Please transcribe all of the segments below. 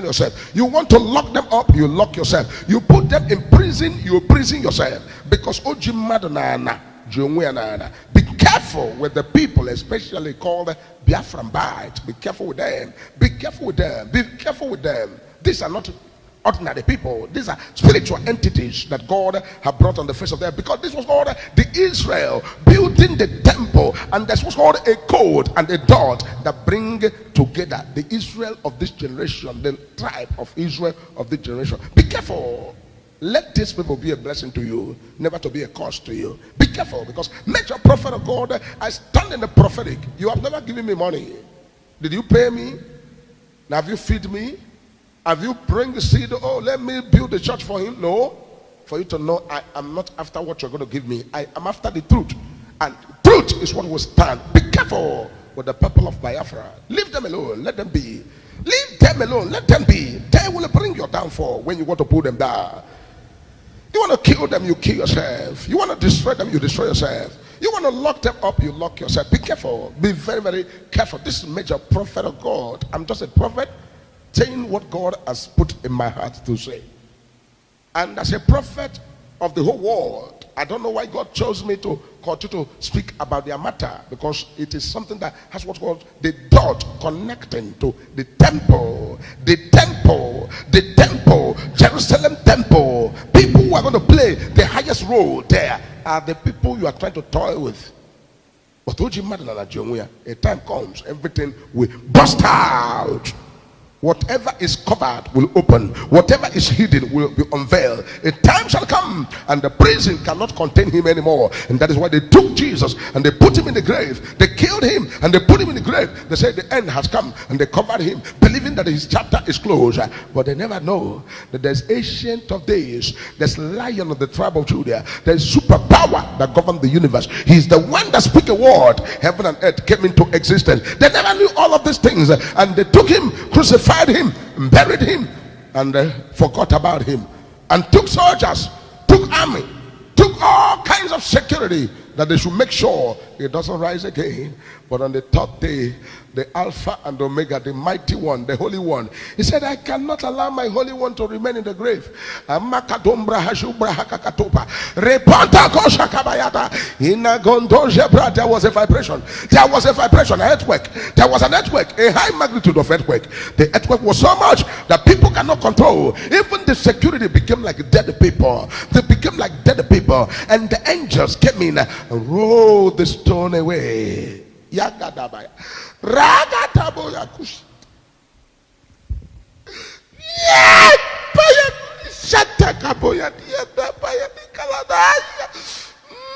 yourself. You want to lock them up, you lock yourself. You put them in prison, you prison yourself. Because be careful with the people, especially called Biafraland. Be careful with them. Be careful with them. Be careful with them. These are not ordinary people. These are spiritual entities that God have brought on the face of the earth, because this was called the Israel building the temple, and this was called a code and a dot that bring together the Israel of this generation, the tribe of Israel of this generation. Be careful. Let these people be a blessing to you, never to be a curse to you. Be careful, because major prophet of God, I stand in the prophetic. You have never given me money. Did you pay me? Now have you feed me? Have you bring the seed? Oh, let me build a church for him. No. For you to know, I am not after what you're going to give me. I am after the truth. And truth is what will stand. Be careful with the people of Biafra. Leave them alone. Let them be. Leave them alone. Let them be. They will bring your downfall when you want to pull them down. You want to kill them, you kill yourself. You want to destroy them, you destroy yourself. You want to lock them up, you lock yourself. Be careful. Be very, very careful. This is major prophet of God. I'm just a prophet, saying what God has put in my heart to say. And as a prophet of the whole world, I don't know why God chose me to continue to speak about their matter, because it is something that has what's called the dot connecting to the temple, Jerusalem temple. People who are going to play the highest role there are the people you are trying to toy with. But a time comes, everything will burst out. Whatever is covered will open. Whatever is hidden will be unveiled. A time shall come, and the prison cannot contain him anymore. And that is why they took Jesus and they put him in the grave. They killed him and they put him in the grave. They said the end has come, and they covered him, believing that his chapter is closed. But they never know that there's Ancient of Days, there's Lion of the tribe of Judah, there's superpower that governs the universe. He's the one that speaks a word. Heaven and earth came into existence. They never knew all of these things, and they took him, crucified him, buried him, and forgot about him, and took soldiers, took army, took all kinds of security, that they should make sure it doesn't rise again. But on the third day, the Alpha and Omega, the mighty one, the Holy One, he said, I cannot allow my Holy One to remain in the grave. There was a vibration. There was a vibration, an earthquake. There was an earthquake, a high magnitude of earthquake. The earthquake was so much that people cannot control. Even the security became like dead people. They became like dead people. And the angels came in and rolled the stone away. Yagadabaya. Ragataboya kush. Yeah, paya shatakaboya diada paya dikaladaya.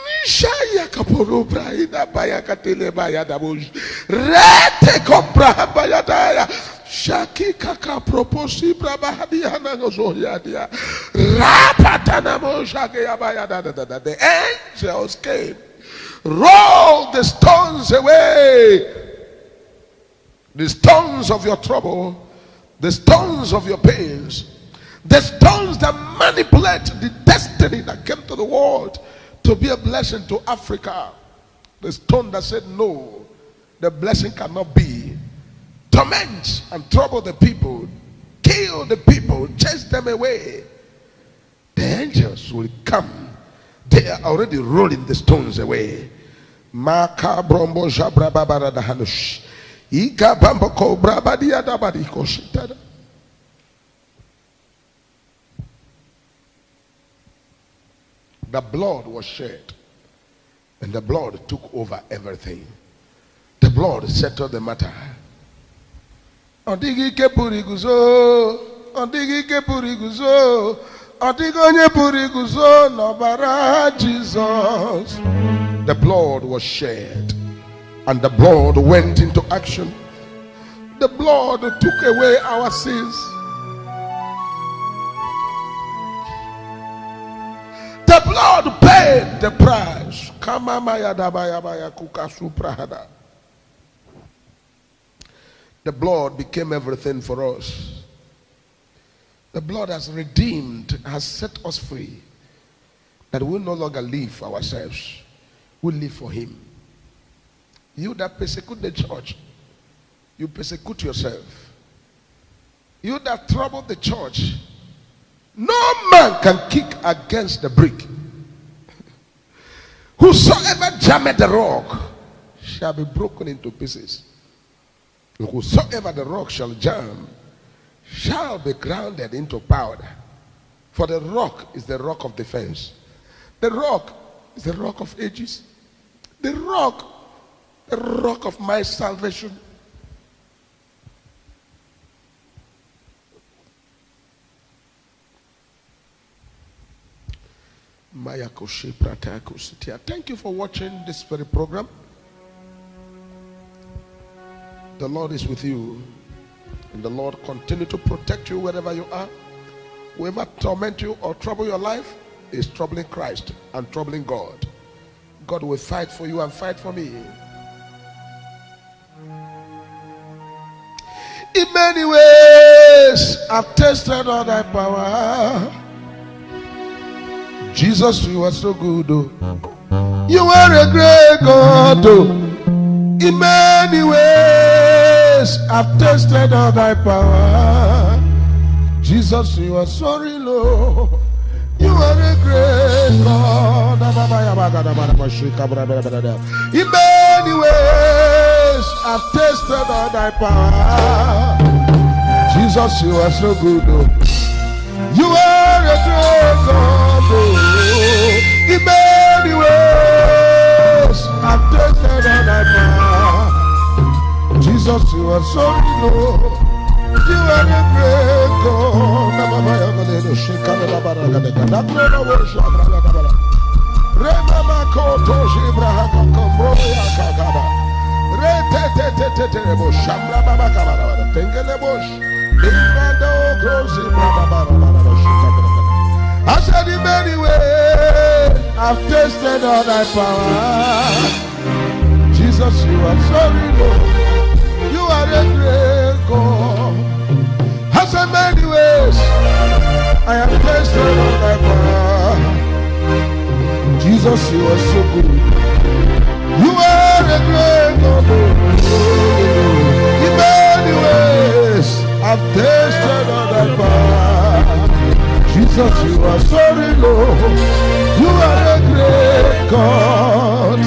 Nishaya kaporo braida paya katele baya dabuj. Rete kopra baya daya. Shaki kaka proposi brabahadia na gozoyadia. Rapatana mo shake abaya da. The angels came. Roll the stones away. The stones of your trouble, the stones of your pains, the stones that manipulate the destiny that came to the world to be a blessing to Africa. The stone that said no, the blessing cannot be. Torment and trouble the people, kill the people, chase them away. The angels will come. They are already rolling the stones away. Maka brombo jabra babara da hanush. Ika bambo cobra badia da badiko shitada. The blood was shed, and the blood took over everything. The blood settled the matter. Odigi ke puriguzo, odigi ke puriguzo, odigonye puriguzo no bara Jesus. The blood was shed, and the blood went into action. The blood took away our sins. The blood paid the price. The blood became everything for us. The blood has redeemed, has set us free, that we will no longer live for ourselves. We live for him. You that persecute the church, you persecute yourself. You that trouble the church, no man can kick against the brick. Whosoever jammeth the rock shall be broken into pieces. Whosoever the rock shall jam shall be grounded into powder. For the rock is the rock of defense. The rock is the rock of ages. The rock of my salvation. Thank you for watching this very program. The Lord is with you, and the Lord continue to protect you wherever you are. Whoever torment you or trouble your life is troubling Christ and troubling God. God will fight for you and fight for me. In many ways, I've tasted all thy power. Jesus, you are so good. Oh. You are a great God. Oh. In many ways, I've tasted all thy power. Jesus, you are so real. Oh. You are a great God. In many ways, I've tasted all thy power. Jesus, you are so good. Oh. You are a great God. Oh. In many ways, I've tasted all thy power. Jesus, you are so real. You are a great God. I said in many ways, I've tasted all thy power. Jesus, you are so real. You are a great God. I said many ways, I have tasted all thy power. Jesus, you are so good. You are a great God. In many ways, I've tasted all thy power. Jesus, you are so real. You are a great God.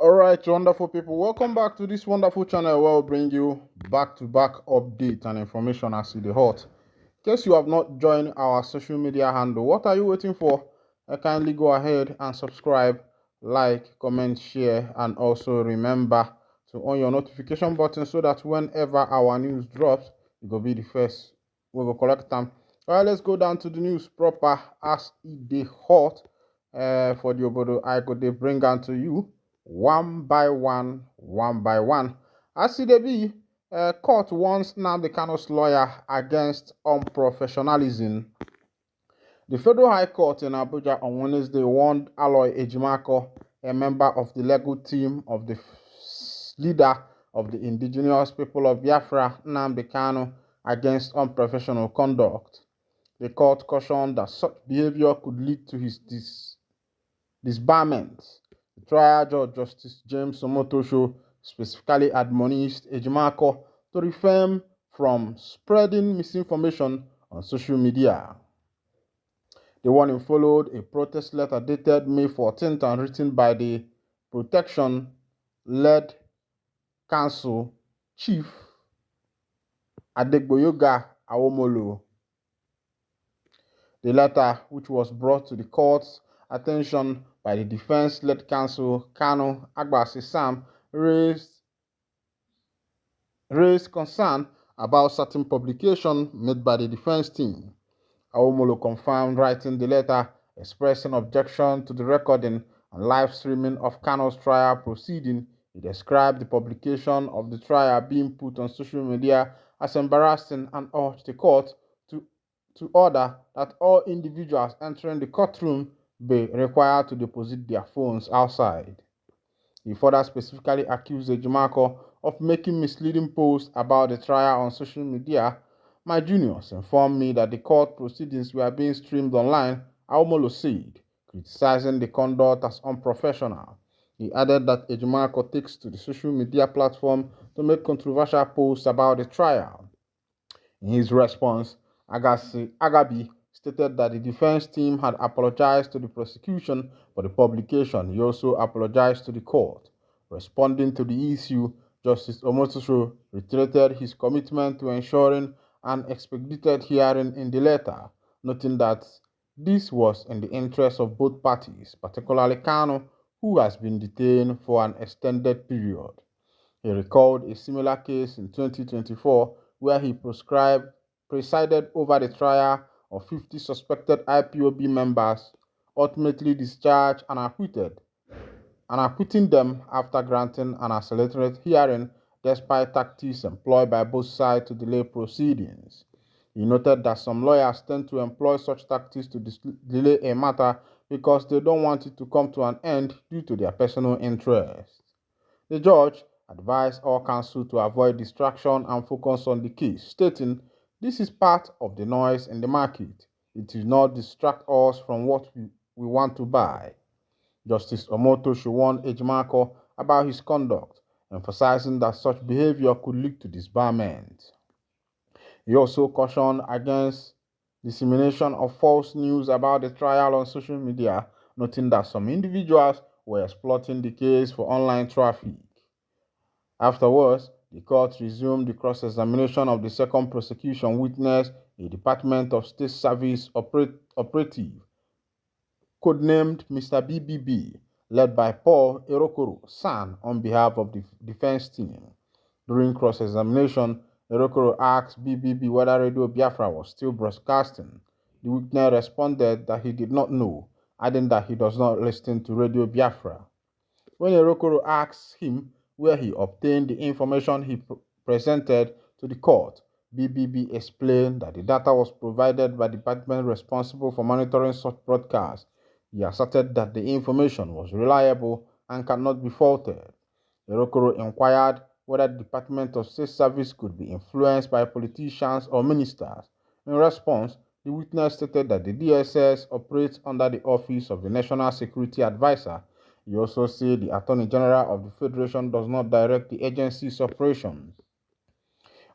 Alright, wonderful people, welcome back to this wonderful channel where we'll bring you back-to-back updates and information as to the hot. In case you have not joined our social media handle, what are you waiting for? Kindly go ahead and subscribe, like, comment, share, and also remember to on your notification button so that whenever our news drops, you will be the first. We will collect them. Alright, let's go down to the news proper as it dey hot. For the obodo, I go dey bring am to you one by one. As it dey be, Court warns Nnamdi Kanu's lawyer against unprofessionalism. The Federal High Court in Abuja on Wednesday warned Aloy Ejimako, a member of the legal team of the leader of the indigenous people of Biafra, Nnamdi Kanu, against unprofessional conduct. The court cautioned that such behavior could lead to his disbarment. The trial judge, Justice James Omotosho, specifically admonished Ejimako to refrain from spreading misinformation on social media. The warning followed a protest letter dated May 14th and written by the protection-led council chief Adegboyoga Awomolo. The letter, which was brought to the court's attention by the defense-led counsel Kanu Agbasi Sam, raised concern about certain publications made by the defense team. Awomolo confirmed writing the letter expressing objection to the recording and live streaming of Kanu's trial proceeding. He described the publication of the trial being put on social media as embarrassing and urged the court to order that all individuals entering the courtroom be required to deposit their phones outside. He further specifically accused Ejimako of making misleading posts about the trial on social media. My juniors informed me that the court proceedings were being streamed online, Awomolo said, criticizing the conduct as unprofessional. He added that Ejimako takes to the social media platform to make controversial posts about the trial. In his response, Agabi stated that the defense team had apologized to the prosecution for the publication. He also apologized to the court. Responding to the issue, Justice Omotosho reiterated his commitment to ensuring an expedited hearing in the letter, noting that this was in the interest of both parties, particularly Kanu, who has been detained for an extended period. He recalled a similar case in 2024 where he presided over the trial of 50 suspected IPOB members, ultimately discharged and acquitting them after granting an accelerated hearing despite tactics employed by both sides to delay proceedings. He noted that some lawyers tend to employ such tactics to delay a matter because they don't want it to come to an end due to their personal interests. The judge advised all counsel to avoid distraction and focus on the case, stating, "This is part of the noise in the market. It will not distract us from what we want to buy." Justice Omotosho warned Ejimako about his conduct, emphasizing that such behavior could lead to disbarment. He also cautioned against dissemination of false news about the trial on social media, noting that some individuals were exploiting the case for online traffic. Afterwards, the court resumed the cross-examination of the second prosecution witness, a Department of State Service operative, codenamed Mr. BBB, led by Paul Erokoro San on behalf of the defense team. During cross-examination, Erokoro asked BBB whether Radio Biafra was still broadcasting. The witness responded that he did not know, adding that he does not listen to Radio Biafra. When Erokoro asked him where he obtained the information he presented to the court, BBB explained that the data was provided by the department responsible for monitoring such broadcasts. He asserted that the information was reliable and cannot be faulted. Erokoro inquired whether the Department of State Service could be influenced by politicians or ministers. In response, the witness stated that the DSS operates under the Office of the National Security Advisor. He also said the Attorney General of the Federation does not direct the agency's operations.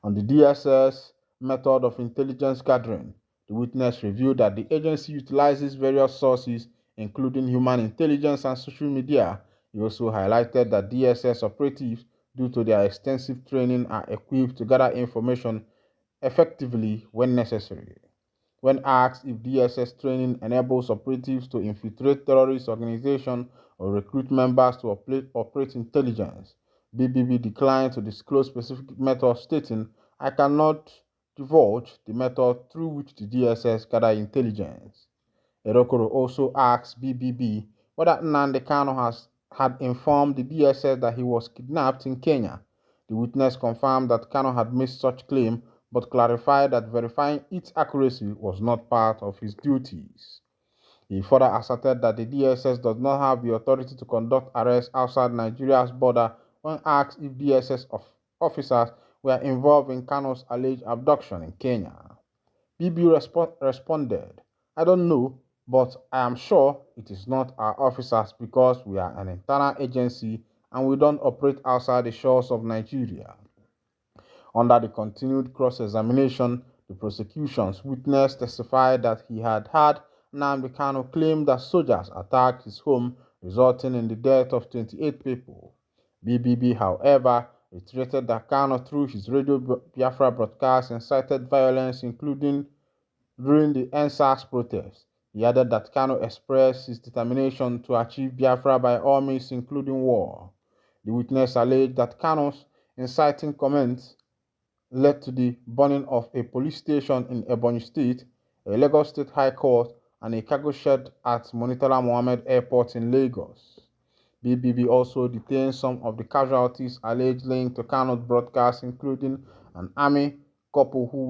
On the DSS method of intelligence gathering, the witness revealed that the agency utilizes various sources, including human intelligence and social media. He also highlighted that DSS operatives, due to their extensive training, are equipped to gather information effectively when necessary. When asked if DSS training enables operatives to infiltrate terrorist organizations or recruit members to operate intelligence, BBB declined to disclose specific methods, stating, "I cannot divulge the method through which the DSS gather intelligence." Erokoro also asked BBB whether Nnamdi Kanu had informed the DSS that he was kidnapped in Kenya. The witness confirmed that Kano had made such claim but clarified that verifying its accuracy was not part of his duties. He further asserted that the DSS does not have the authority to conduct arrests outside Nigeria's border when asked if DSS officers were involved in Kano's alleged abduction in Kenya. BB responded, "I don't know, but I am sure it is not our officers because we are an internal agency and we don't operate outside the shores of Nigeria." Under the continued cross-examination, the prosecution's witness testified that he had heard Nnamdi Kanu claim that soldiers attacked his home, resulting in the death of 28 people. BBB, however, reiterated that Kanu, through his radio Biafra broadcast, incited violence, including during the NSAS protest. He added that Kanu expressed his determination to achieve Biafra by all means, including war. The witness alleged that Kanu's inciting comments led to the burning of a police station in Ebonyi State, a Lagos State High Court, and a cargo shed at Monitola Mohammed Airport in Lagos. BBB also detained some of the casualties alleged linked to Kano's broadcast, including an army couple who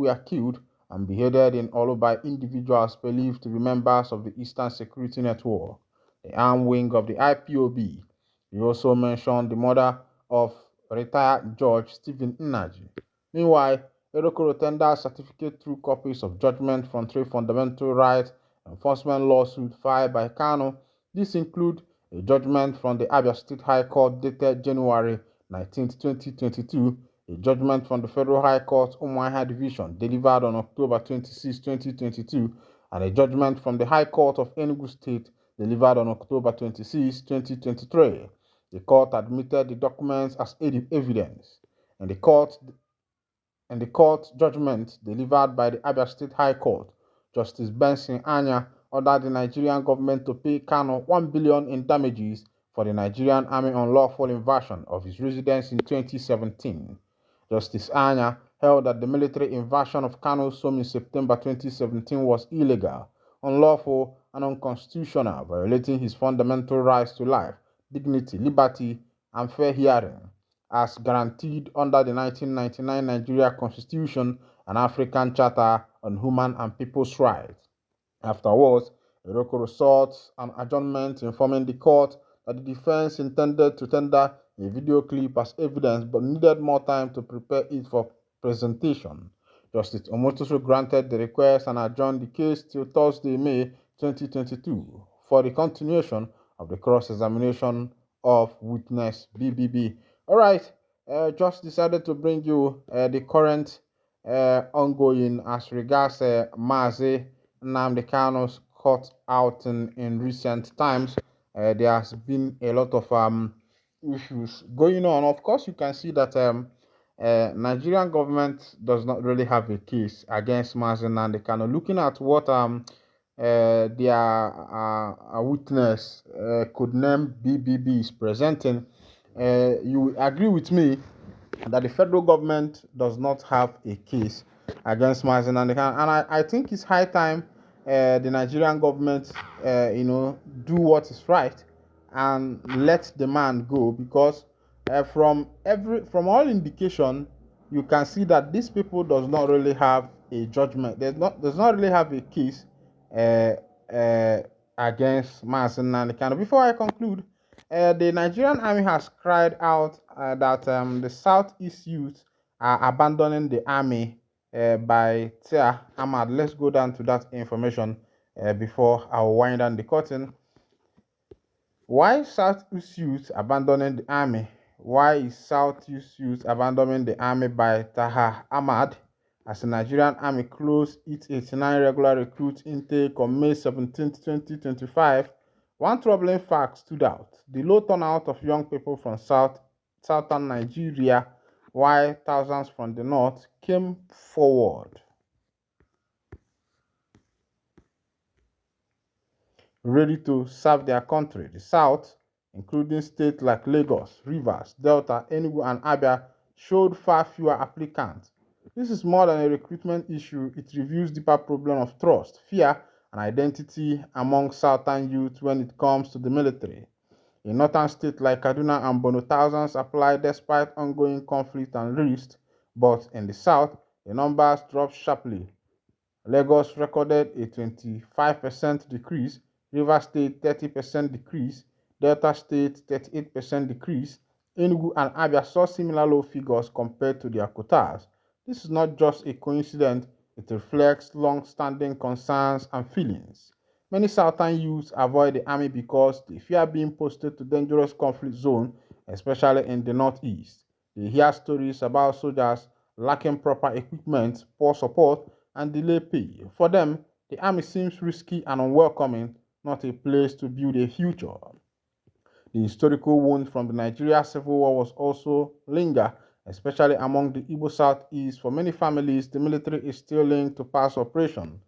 were killed and beheaded in Olo by individuals believed to be members of the Eastern Security Network, the arm wing of the IPOB. He also mentioned the murder of retired Judge Stephen Nnaji. Meanwhile, Erokoro tendered certificate through copies of judgment from three fundamental rights enforcement lawsuits filed by Kano. These include a judgment from the Abia State High Court dated January 19, 2022, a judgment from the Federal High Court Umuahia Division delivered on October 26, 2022, and a judgment from the High Court of Enugu State delivered on October 26, 2023. The court admitted the documents as evidence, and the court judgment delivered by the Abia State High Court, Justice Benson Anya ordered the Nigerian government to pay Kano 1 billion in damages for the Nigerian Army unlawful invasion of his residence in 2017. Justice Anya held that the military invasion of Kano's home in September 2017 was illegal, unlawful, and unconstitutional, violating his fundamental rights to life, dignity, liberty, and fair hearing, as guaranteed under the 1999 Nigeria Constitution and African Charter on Human and People's Rights. Afterwards, Erokoro sought an adjournment, informing the court that the defense intended to tender a video clip as evidence but needed more time to prepare it for presentation. Justice Omotoso granted the request and adjourned the case till Thursday, May 2022, for the continuation of the cross-examination of witness BBB. All right, just decided to bring you the current ongoing as regards Mazi Nnamdi Kanu's caught out in recent times. There has been a lot of issues going on. Of course, you can see that Nigerian government does not really have a case against Mazi Nnamdi Kanu. Looking at what their witness could name BBB is presenting, you agree with me that the federal government does not have a case against Mazi Nnamdi Kanu, and I think it's high time the Nigerian government, do what is right and let the man go, because from all indication, you can see that these people does not really have a judgment. Does not really have a case uh, uh, against Mazi Nnamdi Kanu. Before I conclude, the Nigerian army has cried out that the Southeast youth are abandoning the army by Tia Ahmad. Let's go down to that information before I will wind down the curtain. Why Southeast youth abandoning the army? Why is Southeast youth abandoning the army by Taha Ahmad? As the Nigerian Army closed its 89 regular recruit intake on May 17, 2025, one troubling fact stood out: the low turnout of young people from southern Nigeria, while thousands from the north came forward ready to serve their country. The South, including states like Lagos, Rivers, Delta, Enugu, and Abia, showed far fewer applicants. This is more than a recruitment issue. It reveals deeper problem of trust, fear, and identity among Southern youth when it comes to the military. In northern states like Kaduna and Borno, thousands apply despite ongoing conflict and risk, but in the south, the numbers dropped sharply. Lagos recorded a 25% decrease, Rivers State 30% decrease, Delta State 38% decrease. Enugu and Abia saw similar low figures compared to their quotas. This is not just a coincidence, it reflects long-standing concerns and feelings. Many southern youths avoid the army because they fear being posted to dangerous conflict zones, especially in the northeast. They hear stories about soldiers lacking proper equipment, poor support, and delayed pay. For them, the army seems risky and unwelcoming, not a place to build a future. The historical wound from the Nigeria Civil War was also linger, especially among the Igbo Southeast. For many families, the military is still linked to past operations.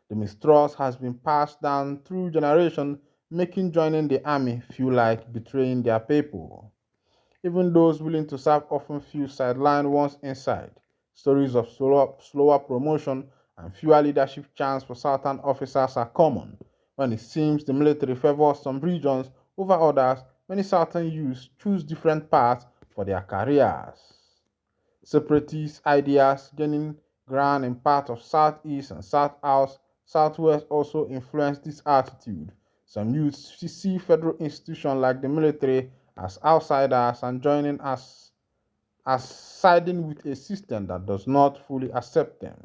The mistrust has been passed down through generations, making joining the army feel like betraying their people. Even those willing to serve often feel sidelined once inside. Stories of slower promotion and fewer leadership chances for Southern officers are common. When it seems the military favors some regions over others, many Southern youths choose different paths for their careers. Separatist ideas gaining ground in parts of Southeast and Southwest also influence this attitude. Some youths see federal institutions like the military as outsiders and joining as siding with a system that does not fully accept them.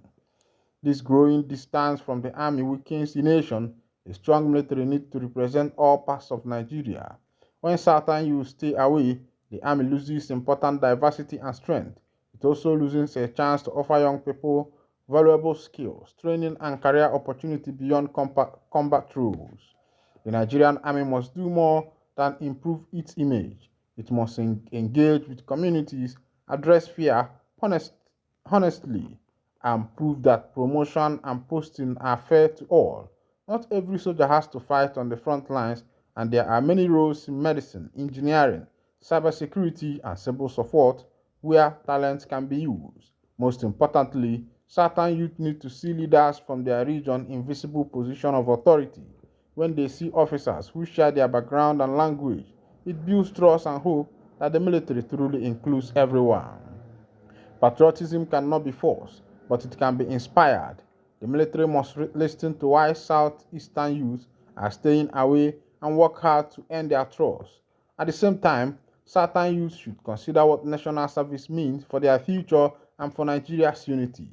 This growing distance from the army weakens the nation. A strong military needs to represent all parts of Nigeria. When Southern youth stay away, the army loses important diversity and strength. It also loses a chance to offer young people valuable skills, training, and career opportunity beyond combat roles. The Nigerian army must do more than improve its image. It must engage with communities, address fear honestly, and prove that promotion and posting are fair to all. Not every soldier has to fight on the front lines, and there are many roles in medicine, engineering, cybersecurity, and civil support where talent can be used. Most importantly, certain youth need to see leaders from their region in visible position of authority. When they see officers who share their background and language, it builds trust and hope that the military truly includes everyone. Patriotism cannot be forced, but it can be inspired. The military must listen to why Southeastern youth are staying away and work hard to earn their trust. At the same time, Southern youth should consider what national service means for their future and for Nigeria's unity.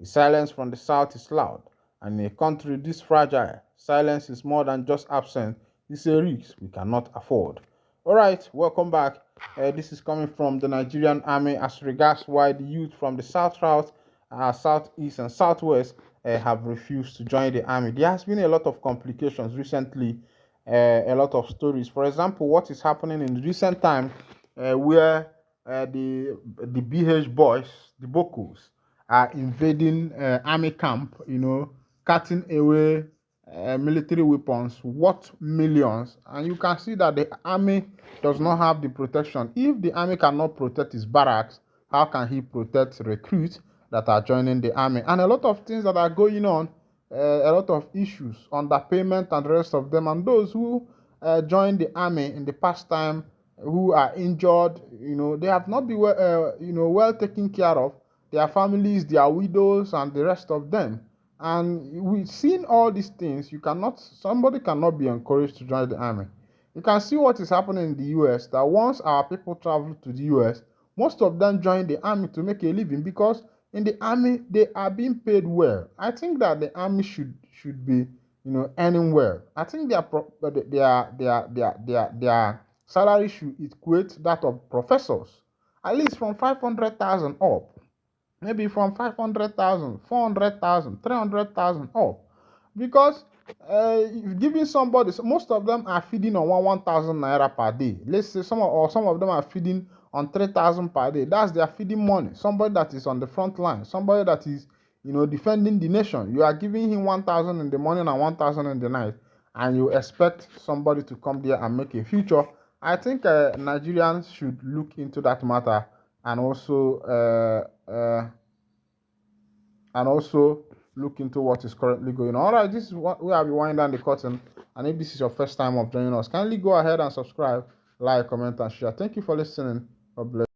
The silence from the South is loud, and in a country this fragile, silence is more than just absence, it's a risk we cannot afford. All right, welcome back. This is coming from the Nigerian Army as regards why the youth from the South, Southeast, and Southwest have refused to join the army. There has been a lot of complications recently, a lot of stories. For example, what is happening in recent time where the BH boys, the Bokos, are invading army camp, cutting away military weapons worth millions, and you can see that the army does not have the protection. If the army cannot protect his barracks, how can he protect recruits that are joining the army? And a lot of things that are going on, a lot of issues, underpayment and the rest of them, and those who joined the army in the past time who are injured, they have not been well taken care of. Their families, their widows, and the rest of them. And we've seen all these things. Somebody cannot be encouraged to join the army. You can see what is happening in the US, that once our people travel to the US, most of them join the army to make a living because in the army they are being paid well. I think that the army should be earning well. I think their salary should equate that of professors, at least from 500,000 up, maybe from 500,000, 400,000, 300,000 up, because giving somebody, most of them are feeding on 1,000 naira per day. Let's say some of them are feeding on 3,000 per day. That's their feeding money. Somebody that is on the front line, somebody that is defending the nation, you are giving him 1,000 in the morning and 1,000 in the night, and you expect somebody to come there and make a future. I think Nigerians should look into that matter, and also look into what is currently going on. All right, this is what we have winding down the curtain. And if this is your first time of joining us, kindly go ahead and subscribe, like, comment, and share. Thank you for listening. God bless.